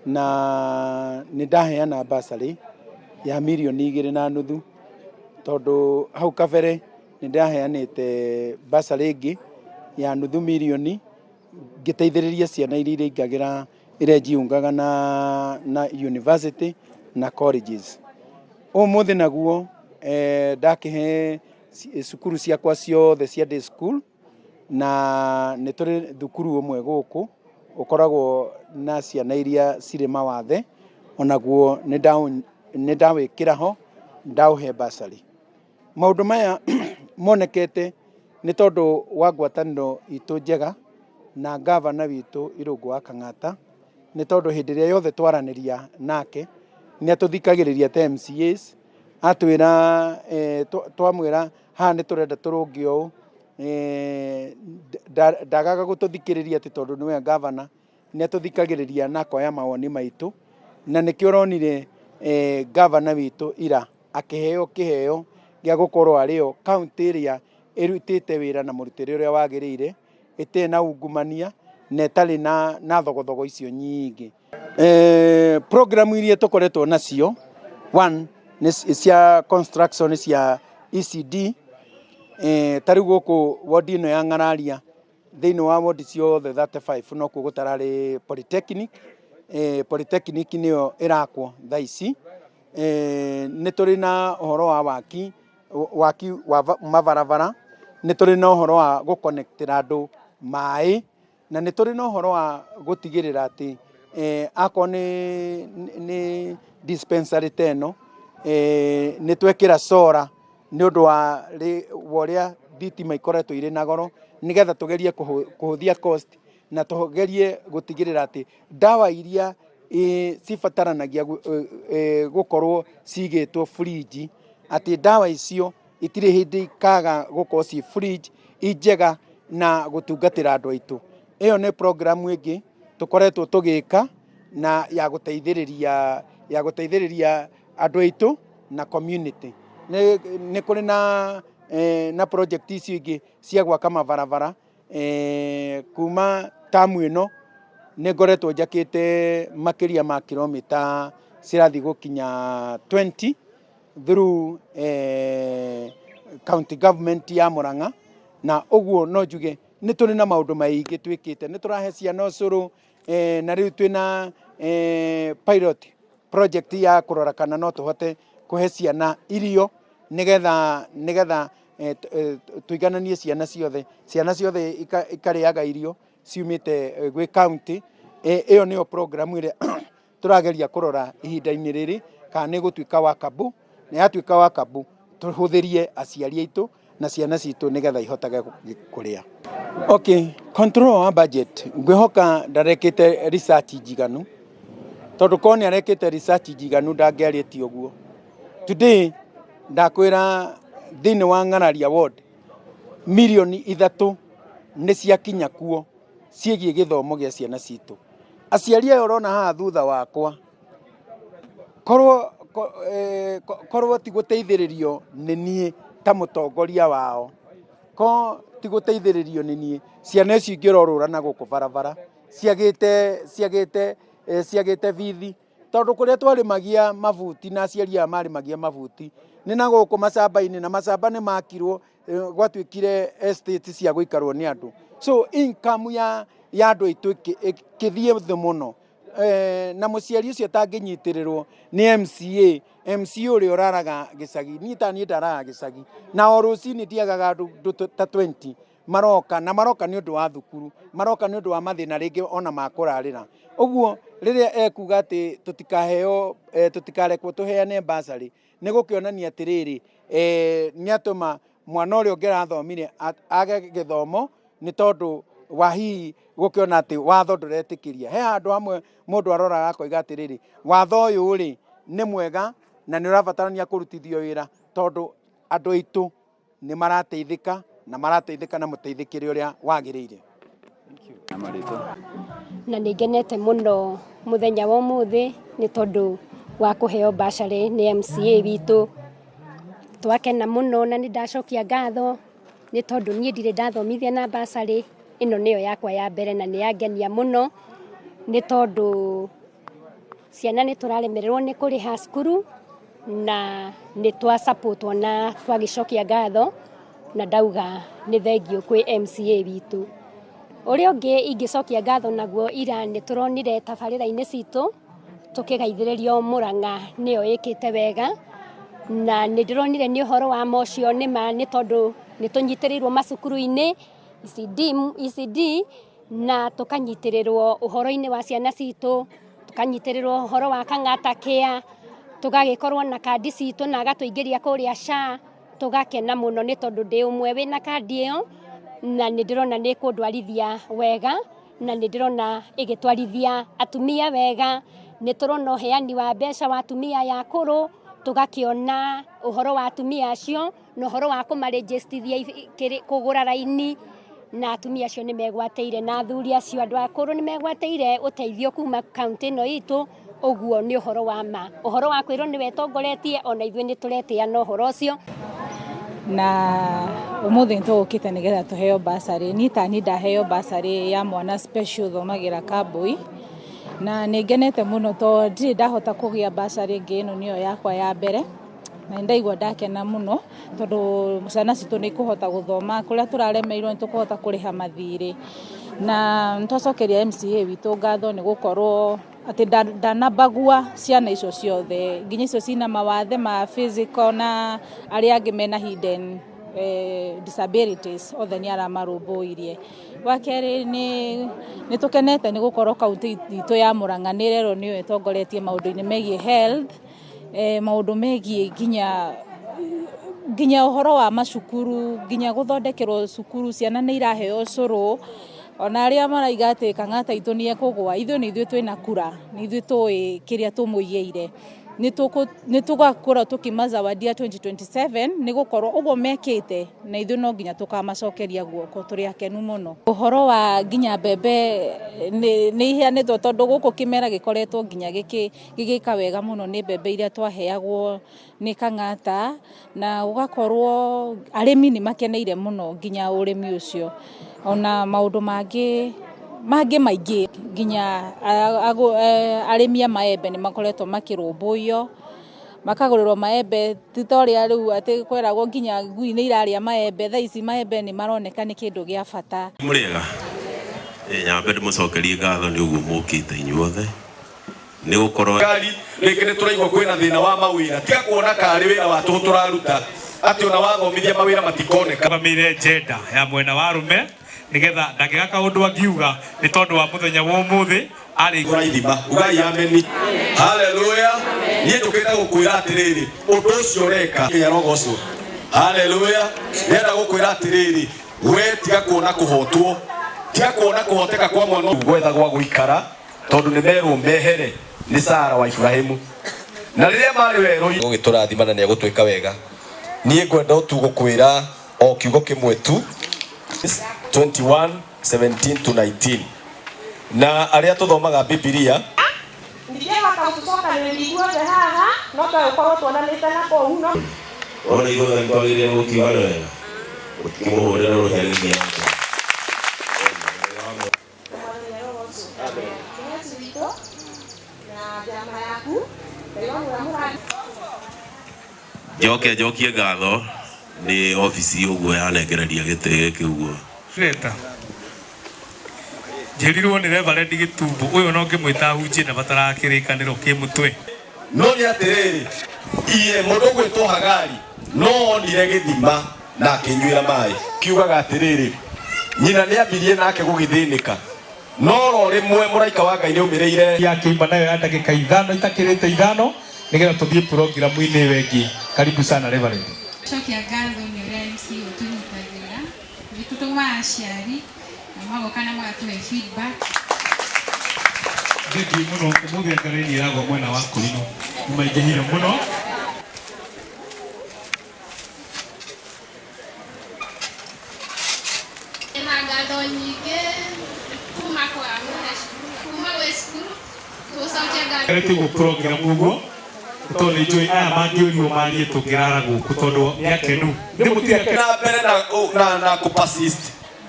na nindaheana basari ya milioni 2.5 tondu hau kabere nindaheanite basari ingi ya nuthu milioni ngiteithĩrĩria ciana iria ingagĩra iria jiungaga na university na colleges. Ũmũthĩ naguo ndakihe cukuru ciakwa ciothe cia day school na nĩ tũrĩ thukuru ũmwe gũkũ ũkoragwo na ciana iria cirĩ mawathe onaguo nĩ ndawĩkĩra ho ndawũhe basari. Maũndũ maya monekete nĩ tondũ wa ngwatanĩro itũ njega na gavana witũ Irũngũ wa Kang'ata, nĩ tondũ hĩndĩ ĩrĩa yothe twaranĩria nake nĩ atũthikagĩrĩria ta MCAs, atwĩra twamwĩra haha nĩ tũrenda tũrũnge ũũ, ndagaga gũtũthikĩrĩria atĩ tondũ nĩwe gavana, nĩ atũthikagĩrĩria na akoya mawoni maitũ, na nĩkĩo ũronire gavana witũ ira akĩheo kĩheo gĩa gũkorwo arĩo kaũntĩ ĩrĩa ĩrutĩte wĩra na mũrutĩre ũrĩa wagĩrĩire, ĩtarĩ na ungumania na ĩtarĩ na thogothogo icio nyingĩ. Program iria tũkoretwo nacio, one nĩ cia construction cia ECD, tarĩu gũkũ ward ĩno ya Ng'araria thĩinĩ wa ward ciothe 35 no kuo gũtararĩ polytechnic. Polytechnic nĩyo ĩrakwo thaa ici. Nĩ tũrĩ na ũhoro wa waki wa mabarabara, nĩ tũrĩ na ũhoro wa gũconnectĩra andũ maĩ, na nĩ tũrĩ na ũhoro wa gũtigĩrĩra atĩ akorwo nĩ dispensary ta ĩno nĩ twekĩra solar nĩ ũndũ wa ũrĩa thitima ikoretwo irĩ na goro, nĩgetha tũgerie kũhũthia cost na tũgerie gũtigĩrĩra atĩ ndawa iria cibataranagia gũkorwo cigĩtwo fridge, atĩ ndawa icio itirĩ hĩndĩ ikaga gũkorwo ci fridge njega na gũtungatĩra andũ aitũ. Ĩyo nĩ program ĩngĩ tũkoretwo tũgĩka na ya gũteithĩrĩria andũ aitũ na community. Nĩ kũrĩ na project icio ingĩ cia gwaka mabarabara. Kuma tamu ĩno nĩ ngoretwo njakĩte makĩria ma kilomita cirathiĩ gũkinya 20 through county government ya Murang'a, na ũguo no njuge nĩ tũrĩ na maũndũ maingĩ twĩkĩte. Nĩ tũrahe ciana ũcũrũ, na rĩu twĩna pilot project ya kũrora kana no tũhote kũhe ciana irio, nĩgetha tuigananie ciana ciothe ikarĩaga irio ciumĩte gwĩ county. Ĩyo nĩyo program ĩrĩa tũrageria kũrora ihinda-inĩ rĩrĩ kana nĩ gũtuĩka wakabu, na yatuĩka wakabu tũhũthĩrie aciari aitũ na ciana citũ nĩgetha ihotage kũrĩa. Okay, control wa budget ngwĩhoka ndarekĩte research njiganu, tondũ korwo nĩ arekĩte research njiganu ndangĩarĩtie ũguo. Today ndakwĩra thĩinĩ wa Ng'araria ward milioni 3 nĩ ciakinya kuo ciĩgiĩ gĩthomo gĩa ciana citũ. Aciari aya ũrona haha thutha wakwa, korwo ti gũteithĩrĩrio nĩ niĩ ta mũtongoria wao, korwo ti gũteithĩrĩrio nĩ niĩ, ciana icio ingĩrorũra na gũkũ barabara ciagĩte bithi, tondũ kũrĩa twarĩmagia mabuti na aciari aya marĩmagia mabuti nĩ na gũkũ macamba-inĩ, na macamba nĩ makirwo gwatuĩkire estate cia gũikarwo nĩ andũ. So income ya andũ aitũ ĩkĩthiĩ thĩ mũno, na mũciari ũcio atangĩnyitĩrĩrwo nĩ MCA ũrĩa ũraraga gĩcagi, niĩ ndaraga gĩcagi, na o rũcinĩ ndiagaga andũ ta 20 maroka nĩ ũndũ wa thukuru, maroka nĩ ũndũ wa mathĩna rĩngĩ ona makũrarĩra. Ũguo rĩrĩa ekuga atĩ tũtikarekwo tũheane basari, nĩ gũkĩonania atĩrĩrĩ, nĩ atũma mwana ũrĩa ũngĩrathomire age gĩthomo nĩ tondũ wa hihi gũkĩona atĩ watho ndũretĩkĩria. He handũ hamwe mũndũ aroraga akoiga atĩrĩrĩ, watho ũyũ rĩ nĩ mwega na nĩ ũrabatarania kũrutithio wĩra, tondũ andũ aitũ nĩ marateithĩka na mũteithĩkĩre ũrĩa wagĩrĩire. Na nĩ ngenete mũno mũthenya wa ũmũthĩ nĩ tondũ wa kũheo basari nĩ MCA witũ. Twakena mũno na nĩ ndacokia ngatho nĩ tondũ niĩ ndirĩ ndathomithia na basari, ĩno nĩyo yakwa ya mbere na nĩ yangenia mũno, nĩ tondũ ciana nĩ tũraremererwo nĩ kũrĩha cukuru na nĩ twa support na twagicokia ngatho na ndauga nĩ thengio kwĩ MCA witũ. Ũrĩa ũngĩ ingĩcokia ngatho naguo ira nĩ tũronire tabarĩra-inĩ citũ tũkĩgaithĩrĩrio Mũrang'a nĩyo ĩkĩte wega na nĩ ndĩronire nĩ ũhoro wa mocio nĩ tondũ nĩ tũnyitĩrĩirwo macukuru-inĩ ECD na tũkanyitĩrĩrwo ũhoro-inĩ wa ciana citũ, tũkanyitĩrĩrwo ũhoro wa Kang'ata Care, tũgagĩkorwo na kandi citũ na agatũingĩria kũrĩa SHA, tũgakena mũno nĩ tondũ ndĩ ũmwe wĩna kandi ĩyo na nĩ ndĩrona nĩ kũndwarithia wega na nĩ ndĩrona ĩgĩtwarithia atumia wega. Nĩ tũrona ũheani wa mbeca wa atumia ya akũrũ, tũgakĩona ũhoro wa atumia acio na ũhoro wa kũmarĩnjĩstithia kũgũra raini na atumia acio nĩ megwatĩire na athuri acio andũ akũrũ nĩ megwatĩire ũteithio kuma kaunti ĩno itũ. Ũguo nĩ ũhoro wa ma, ũhoro wa kwĩrwo nĩ wetongoretie ona ithuĩ nĩ tũretĩana ũhoro ũcio. Na ũmũthĩ tũgũkĩte nĩgetha tũheo basarĩ. Niĩ tani ndaheo basarĩ ya mwana special thomagĩra Kambũi na nĩ ngenete mũno tondũ ndirĩ ndahota kũgĩa basarĩ ĩngĩ, ĩno nĩyo yakwa ya mbere na nĩ ndaigua ndakena mũno tondũ ciana citũ nĩ ikũhota gũthoma, kũrĩa tũraremeirwo nĩ tũkũhota kũrĩha mathirĩ. Na nĩ twacokeria MCA witũ ngatho nĩ gũkorwo atĩ ndanabagua ciana icio ciothe, nginya icio cina mawathe ma physical na arĩa angĩ mena hidden disabilities othe nĩ aramarũmbũirie. Wa kerĩ nĩ tũkenete nĩ gũkorwo kaunti itũ ya Mũrang'a nĩ rero nĩyo ĩtongoretie maũndũ-inĩ megiĩ health, maũndũ megiĩ nginya ũhoro wa macukuru, nginya gũthondekerwo cukuru, ciana nĩ iraheo ũcũrũ. Ona arĩa maraiga atĩ Kang'ata itũ nĩ ekũgũa, ithuĩ twĩna kura, nĩ ithuĩ tũĩ kĩrĩa tũmũigĩire. Nĩ tũgakorwo tũkĩmazawadia 2027 nĩ gũkorwo ũguo mekĩte na ithuĩ no nginya tũkamacokeria guoko, tũrĩ akenu mũno. Ũhoro wa nginya mbembe nĩ iheanĩtwo tondũ gũkũ kĩmera gĩkoretwo nginya gĩgĩka wega mũno nĩ mbembe iria twaheagwo nĩ Kang'ata na ũgakorwo arĩmi nĩ makeneire mũno nginya ũrĩmi ũcio. Ona maũndũ mangĩ maingĩ nginya arĩmi a maembe nĩ makoretwo makĩrũmbũiyo makagũrĩrwo maembe, ti ta ũrĩa rĩu atĩ kweragwo nginya ngui nĩ irarĩa maembe. Thaa ici maembe nĩ maroneka nĩ kĩndũ gĩa bata. Mũrĩega nyambe ndĩmũcokerie ngatho nĩ ũguo mũkĩte inyuothe nĩ gũkorwo rĩngĩ nĩ tũraigua kwĩna thĩna wa mawĩra, tiga kuona karĩ wĩra wa tũhũ tũraruta atĩ ona wathomithia mawĩra matikoneka. Bamĩire njenda ya mwena wa arũme nĩgetha ndagĩka kaũndũ angiuga nĩ tondũ wa mũthenya wa ũmũthĩ arĩ ithima. Ugai ameni. Haleluya. Niĩ tũkĩenda gũkwĩra atĩrĩrĩ ũndũ ũcio ũreka kĩnyarogocwo. Haleluya. Nĩenda gũkwĩra atĩrĩrĩ we tiga kuona kũhotwo, tiga kuona kũhoteka kwa mwana gwetha gwa gũikara tondũ nĩ merwo mehere nĩ Sara wa Ibrahimu. Na rĩrĩa marĩ werũ gũgĩtũrathima na nĩ egũtwĩka wega. Niĩ ngwenda tu gũkwĩra o kiugo kĩmwe tu 21:17-19 na arĩa tũthomaga Biblia ndingĩhota gũcokanĩrĩria ithuothe haha no tũgũkorwo tuonanĩte na kũu no ona igũtha nĩ twagĩrĩire gũkiuga wega ũtikĩmũhũrĩra rũheni yake. Njokie ngatho nĩ ofici ũguo yanengereria gĩtĩ gĩkĩ ũguo. Njĩrirwo nĩ Reverend Gĩtumbo ũyũ no ngĩmwĩta hunjie na batara kĩrĩkanĩro kĩ mũtwe. No nĩ atĩrĩrĩ iye mũndũ gwĩtwo Hagari no onire gĩthima na akĩnyuĩra maĩ, kiugaga atĩrĩrĩ nyina nĩ ambirie nake gũgĩthĩnĩka no ro rĩmwe mũraika wa Ngai nĩ aumĩrĩire yakĩimba nayo ya ndagĩka 5 itakĩrĩte 5 nĩgetha tũthiĩ programu-inĩ ĩyo ĩngĩ. Karibu sana Reverend. Cokia ngatho nĩ ũrĩa MC ũtũnyitagĩra gĩtũtũmaga aciari na magoka na magatũhe feedback. Thengiũ mũno ũmũthĩ ngarĩni ĩragwo mwena wa Kũrinũ nĩ maingĩhire mũno. Ena ngatho nyingĩ kuma gwĩ cukuru tũcokia ngatho. Tũguo programu ũguo tondũ nĩ njũĩ aya mangĩũrio marie tũngĩrara gũkũ tondũ nĩ akenu. Na mbere na kũpersist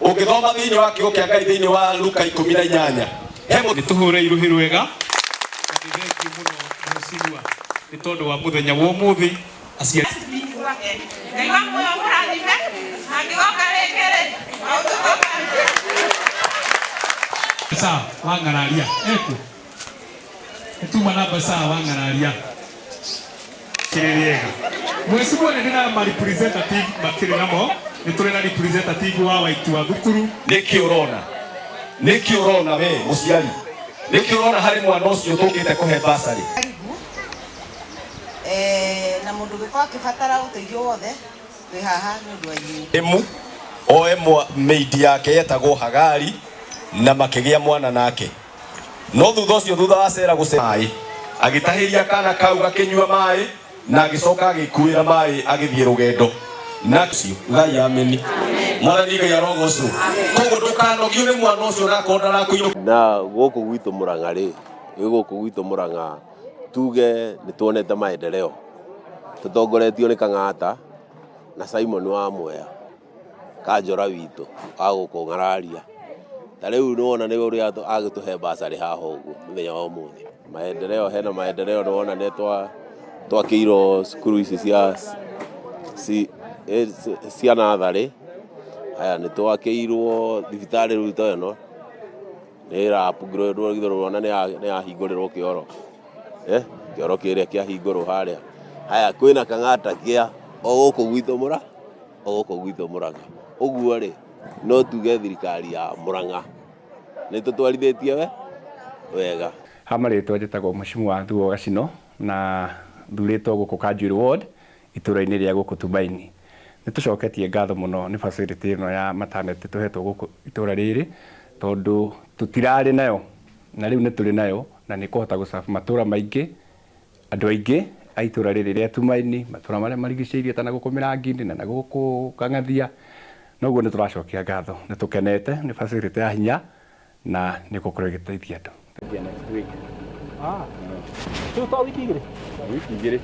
ũngĩthoma thĩinĩ wa kiugo kĩa Ngai thĩinĩ wa Luka 18 nĩ tũhũre irũhi rwega thank you muno mwecirwa ni tondu wa muthenya wa umuthi aciari sawa wangararia eku etuma namba sawa wangararia kiririega mwecirwa ni na ma representative makiri namo ni tuli na representative wa waitu wa thukuru niki urona we muciari niki urona hari mwana ucio tukite kuhe basari na mundu gikwa kibatara uteithio wothe wi haha ni undu wa emu o maid yake yetagwo Hagari na makigia mwana nake no thutha ucio thutha wa cera mai agitahiria kana kau gakinyua mai na agicoka agikuira mai agithie rugendo na ngai ameni mwathani ngai arogocwo koguo ndukanogio ni mwana ucio nakonda na kuino na guku gwitu Murang'a ri guku gwitu Murang'a tuge ni tuonete maendeleo tutongoretio ni Kang'ata na Simon wa Mwea Kanjora witu aguku ng'araria ta riu nuona ni uri agituhe basari haha uguo muthenya wa umuthi maendeleo hena maendeleo nuona ni twakirwo cukuru ici cia nathari aya ni twakirwo thibitari ruto ino ni rapungirwo ruona ni ahingũrĩrwo kioro kioro kiria kiahingũrwo haria aya kwina Kang'ata kia o guku gwitu Murang'a uguo ri no tuge thirikari ya Murang'a ni tutwarithitie wega hamaritwo njitagwo Mheshimiwa wa Thuo Gacino na thuritwo guku Kanjuĩrĩ ward itũra-inĩ rĩa guku Tumaini ni tucoketie ngatho muno ni facility ino ya maternity tuhetwo guku itũra rĩrĩ tondu tutirarĩ nayo na rĩu ni tũrĩ nayo na ni kuhota gucafu matura maingĩ andu aingĩ a itũra rĩrĩ rĩa Tumaini matura marĩa marigicĩirie ta na guku Mĩrangi-inĩ na guku Kang'athia noguo ni turacokia ngatho ni tukenete ni facility ya hinya na ni gukorwo igĩteithia andũ wiki igĩrĩ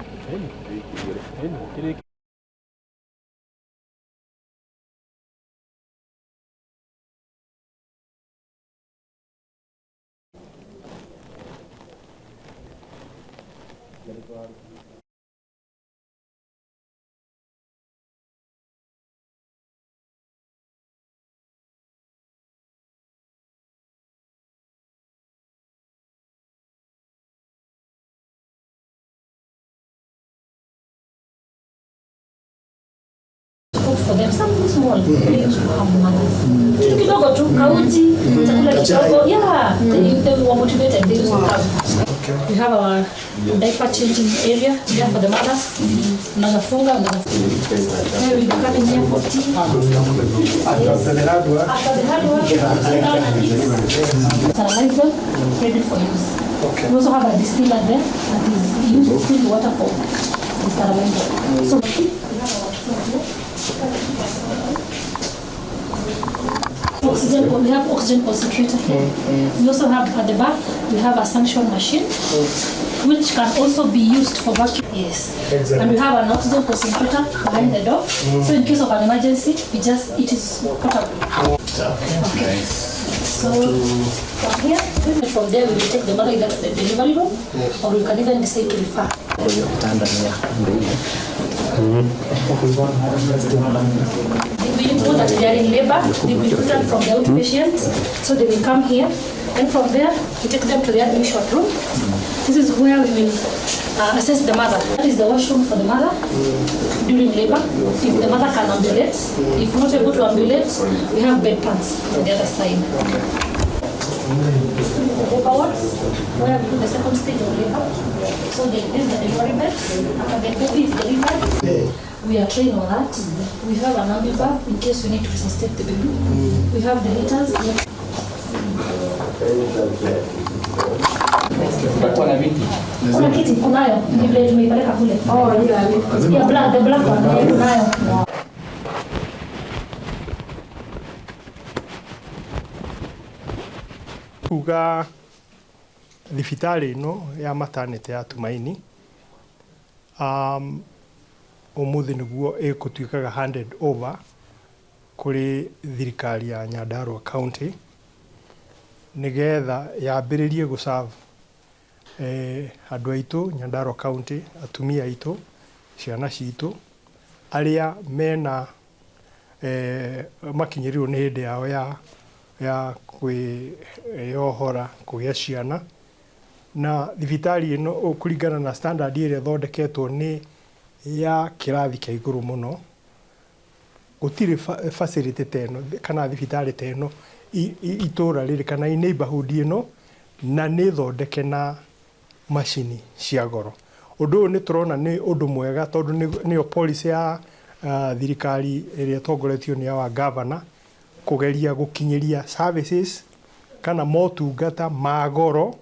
for them something small they used to have mothers kitu kidogo tu kauji chakula kidogo they were motivated they used to have we have our diaper changing area there for the mothers unafunga we be coming here for tea after the hard work sterilize them ready for use we also have a distiller there that is used to fill water for the sterilizer so we have oxygen concentrator here. We also have at the back we have a suction machine which can also be used for vacuum. Yes. Exactly. And we have an oxygen concentrator behind the door. So in case of an emergency, it is portable. Okay. So from here, from there we will take the mother either to the delivery room or we can even decide to refer. We know that they are in labor, they will be put from the outpatient, so they will come here, and from there we take them to the admission room. This is where we will assess the mother. That is the washroom for the mother during labor. If the mother can ambulate, if not able to ambulate, we have bed pans on the other side. Labor wards, where we do the second stage of labor. So there is the delivery bed. After the baby is delivered, we are trained on that. We have an ambulance in case we need to resuscitate the baby. We have the heaters. Kuna kiti kunayo, ni vile tumeipeleka kule. Yeah, black, the black one, kunayo. Kuga thibitari ino ya maternity ya Tumaini umuthi niguo igutuikaga handed over kuri thirikari ya Nyandarua County nigetha yambiririe guserve andũ aitũ Nyandarua County, atumia aitũ, ciana citũ arĩa mena makinyĩrirwo nĩ hĩndĩ yao ya kwĩyohora kũgĩa ciana, na thibitarĩ ĩno kũringana na standard ĩrĩa thondeketwo nĩ ya kĩrathi kĩa igũrũ mũno. Gũtirĩ facility ta ĩno kana thibitarĩ ta ĩno itũra rĩrĩ kana neighborhood ĩno, na nĩ thondeke na macini cia goro. Ũndũ ũyũ nĩ tũrona nĩ ũndũ mwega tondũ nĩyo policy ya thirikari ĩrĩa tongoretio nĩ wa governor kũgeria gũkinyĩria services kana motungata ma goro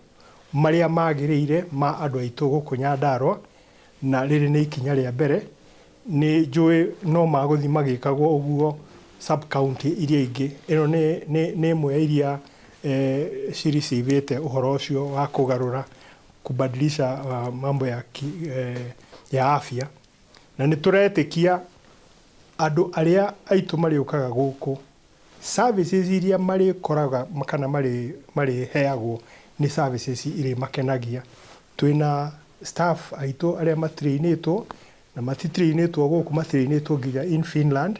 marĩa magĩrĩire ma andũ aitũ gũkũ Nyandarua, na rĩrĩ nĩ ikinya rĩa mbere. Nĩ njũĩ no magũthi magĩkagwo ũguo sub county iria ingĩ. Ĩno nĩ ĩmwe ya iria ciricivĩte ũhoro ũcio wa kũgarũra kubadilisha mambo ya afya, na nĩ tũretĩkia andũ arĩa aitũ marĩũkaga gũkũ services iria marĩkoraga kana marĩheagwo nĩ services irĩ makenagia. Twĩna staff aitũ arĩa matrainĩtwo na matitrainĩtwo gũkũ, matrainĩtwo nginya in Finland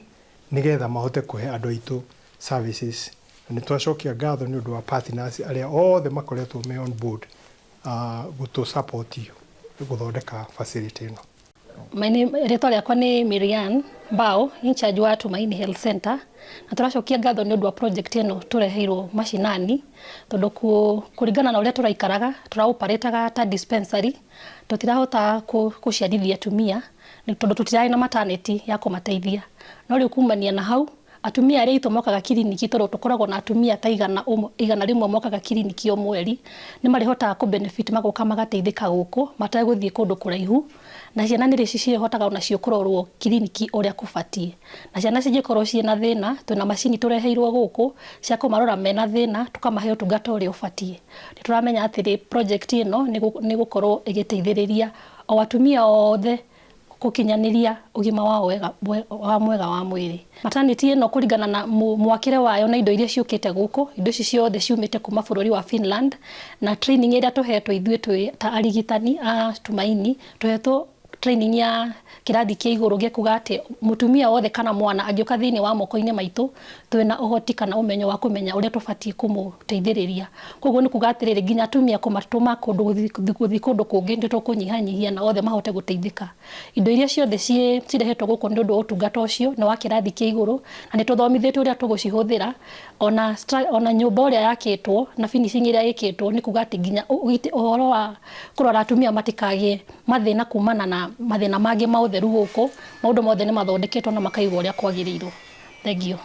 nĩgetha mahote kũhe andũ aitũ services. Na nĩ twacokia ngatho nĩ ũndũ wa partners arĩa othe makoretwo me on board gũtũ support gũthondeka facility ĩno. Rĩtwa rĩakwa nĩ Marian Mbao, in charge wa Tumaini Health Center, na tũracokia ngatho nĩ ũndũ wa project ĩno tũreheirwo mashinani, tondũ kũringana na ũrĩa tũraikaraga tũraoperataga ta dispensary, tũtirahota gũciarithia atumia tondũ tũtirarĩ na maternity ya kũmateithia. No rĩu kumania na hau atumia arĩa aitũ mokaga kiriniki, tondũ tũkoragwo na atumia ta igana rĩmwe mokaga kiriniki o mweri, nĩ marĩhotaga kũ-benefit magoka magateithĩka gũkũ mategũthiĩ kũndũ kũraihu, na ciana nĩ cirĩhotaga onacio kũrorwo kiriniki ũrĩa kũbatiĩ. Na ciana cingĩkorwo ciĩna thĩna, twĩna macini tũreheirwo gũkũ cia kũmarora mena thĩna, tũkamahe ũtungata ũrĩa ũbatiĩ. Nĩ tũramenya atĩ project ĩno nĩ gũkorwo ĩgĩteithĩrĩria o atumia othe gũkinyanĩria ũgima wa mwega wa mwĩrĩ. Maternity ĩno kũringana na mwakĩre wayo na indo iria ciũkĩte gũkũ, indo ici ciothe ciumĩte kuma bũrũri wa Finland, na training ĩrĩa tũhetwo ithuĩ ta arigitani a Tumaini, tũhetwo training ya kĩrathi kĩa igũrũ gĩkuga atĩ mũtumia wothe kana mwana angĩũka thĩinĩ wa moko-inĩ maitũ, twĩna ũhoti kana ũmenyo wa kũmenya ũrĩa tũbatiĩ kũmũteithĩrĩria. Koguo nĩ kuga atĩrĩrĩ, nginya atumia kũmatũma gũthiĩ kũndũ kũngĩ nĩ tũkũnyihanyihia na othe mahote gũteithĩka. Indo iria ciothe cirehetwo gũkũ nĩ ũndũ wa ũtungata ũcio nĩ wa kĩrathi kĩa igũrũ, na nĩ tũthomithĩtio ũrĩa tũgũcihũthĩra, ona nyũmba ũrĩa yakĩtwo na finishing ĩrĩa ĩkĩtwo, nĩ kuga atĩ nginya ũhoro wa kũrora atumia matikagĩe mathĩna kumana na mathĩna mangĩ ma ũtheru gũkũ, maũndũ mothe nĩ mathondeketwo na makaigwo ũrĩa kwagĩrĩirwo. Thengiũ.